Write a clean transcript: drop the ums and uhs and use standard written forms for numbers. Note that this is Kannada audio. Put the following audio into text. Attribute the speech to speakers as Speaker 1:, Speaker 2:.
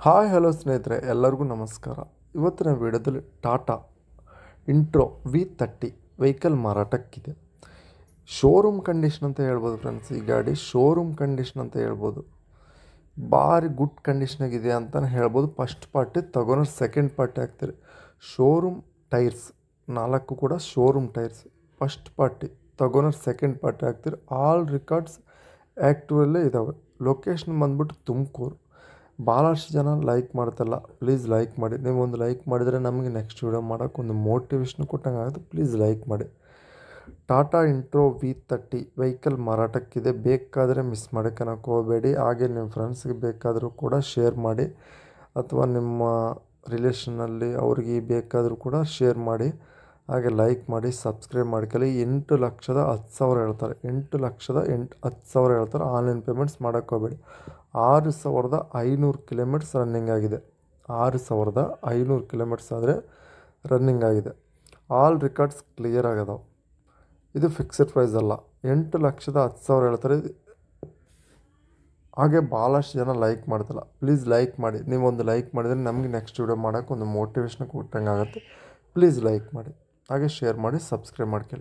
Speaker 1: ಹಾಯ್ ಹಲೋ ಸ್ನೇಹಿತರೆ, ಎಲ್ಲರಿಗೂ ನಮಸ್ಕಾರ. ಇವತ್ತಿನ ವಿಡಿಯೋದಲ್ಲಿ ಟಾಟಾ ಇಂಟ್ರೋ V30 ವೆಹಿಕಲ್ ಮಾರಾಟಕ್ಕಿದೆ. ಶೋರೂಮ್ ಕಂಡೀಷನ್ ಅಂತ ಹೇಳ್ಬೋದು ಫ್ರೆಂಡ್ಸ್. ಈ ಗಾಡಿ ಶೋರೂಮ್ ಕಂಡೀಷನ್ ಅಂತ ಹೇಳ್ಬೋದು. ಭಾರಿ ಗುಡ್ ಕಂಡೀಷನಾಗಿದೆ ಅಂತಲೇ ಹೇಳ್ಬೋದು. ಫಸ್ಟ್ ಪಾರ್ಟಿ ತಗೊಂಡ್ರೆ ಸೆಕೆಂಡ್ ಪಾರ್ಟಿ ಆಗ್ತೀರಿ. ಶೋರೂಮ್ ಟೈರ್ಸ್ 4 ಕೂಡ ಶೋರೂಮ್ ಟೈರ್ಸ್. ಫಸ್ಟ್ ಪಾರ್ಟಿ ತಗೊಂಡ್ರೆ ಸೆಕೆಂಡ್ ಪಾರ್ಟಿ ಆಗ್ತೀರಿ. ಆಲ್ ರೆಕಾರ್ಡ್ಸ್ ಆ್ಯಕ್ಟಿವಲ್ಲೇ ಇದ್ದಾವೆ. ಲೊಕೇಶನ್ ಬಂದ್ಬಿಟ್ಟು ತುಮಕೂರು. ಭಾಳಷ್ಟು ಜನ ಲೈಕ್ ಮಾಡ್ತಲ್ಲ, ಪ್ಲೀಸ್ ಲೈಕ್ ಮಾಡಿ. ನೀವು ಒಂದು ಲೈಕ್ ಮಾಡಿದರೆ ನಮಗೆ ನೆಕ್ಸ್ಟ್ ವೀಡಿಯೋ ಮಾಡೋಕ್ಕೆ ಒಂದು ಮೋಟಿವೇಶನ್ ಕೊಟ್ಟಂಗೆ ಆಗುತ್ತೆ. ಪ್ಲೀಸ್ ಲೈಕ್ ಮಾಡಿ. ಟಾಟಾ ಇಂಟ್ರೋ V30 ವೆಹಿಕಲ್ ಮಾರಾಟಕ್ಕಿದೆ. ಬೇಕಾದರೆ ಮಿಸ್ ಮಾಡೋಕ್ಕೆ ಹೋಗಬೇಡಿ. ಹಾಗೆ ನಿಮ್ಮ ಫ್ರೆಂಡ್ಸ್ಗೆ ಬೇಕಾದರೂ ಕೂಡ ಶೇರ್ ಮಾಡಿ, ಅಥವಾ ನಿಮ್ಮ ರಿಲೇಷನಲ್ಲಿ ಅವ್ರಿಗೆ ಬೇಕಾದರೂ ಕೂಡ ಶೇರ್ ಮಾಡಿ. ಹಾಗೆ ಲೈಕ್ ಮಾಡಿ, ಸಬ್ಸ್ಕ್ರೈಬ್ ಮಾಡ್ಕೊಳ್ಳಿ. 8,10,000 ಹೇಳ್ತಾರೆ. 8,10,000 ಹೇಳ್ತಾರೆ. ಆನ್ಲೈನ್ ಪೇಮೆಂಟ್ಸ್ ಮಾಡೋಕ್ಕೆ ಹೋಗಬೇಡಿ. 6,500 ಕಿಲೋಮೀಟರ್ಸ್ ರನ್ನಿಂಗ್ ಆಗಿದೆ. 6,500 ಕಿಲೋಮೀಟರ್ಸ್ ಆದರೆ ರನ್ನಿಂಗ್ ಆಗಿದೆ. ಆಲ್ ರೆಕಾರ್ಡ್ಸ್ ಕ್ಲಿಯರ್ ಆಗದಾವೆ. ಇದು ಫಿಕ್ಸೆಡ್ ಪ್ರೈಸ್ ಅಲ್ಲ. 8,10,000 ಹೇಳ್ತಾರೆ. ಹಾಗೆ ಭಾಳಷ್ಟು ಜನ ಲೈಕ್ ಮಾಡ್ತಲ್ಲ, ಪ್ಲೀಸ್ ಲೈಕ್ ಮಾಡಿ. ನೀವೊಂದು ಲೈಕ್ ಮಾಡಿದರೆ ನಮಗೆ ನೆಕ್ಸ್ಟ್ ವೀಡಿಯೋ ಮಾಡೋಕ್ಕೆ ಒಂದು ಮೋಟಿವೇಶನ್ ಕೊಟ್ಟಂಗೆ ಆಗುತ್ತೆ. ಪ್ಲೀಸ್ ಲೈಕ್ ಮಾಡಿ, ಹಾಗೆ ಶೇರ್ ಮಾಡಿ, ಸಬ್ಸ್ಕ್ರೈಬ್ ಮಾಡ್ಕೊಳ್ಳಿ.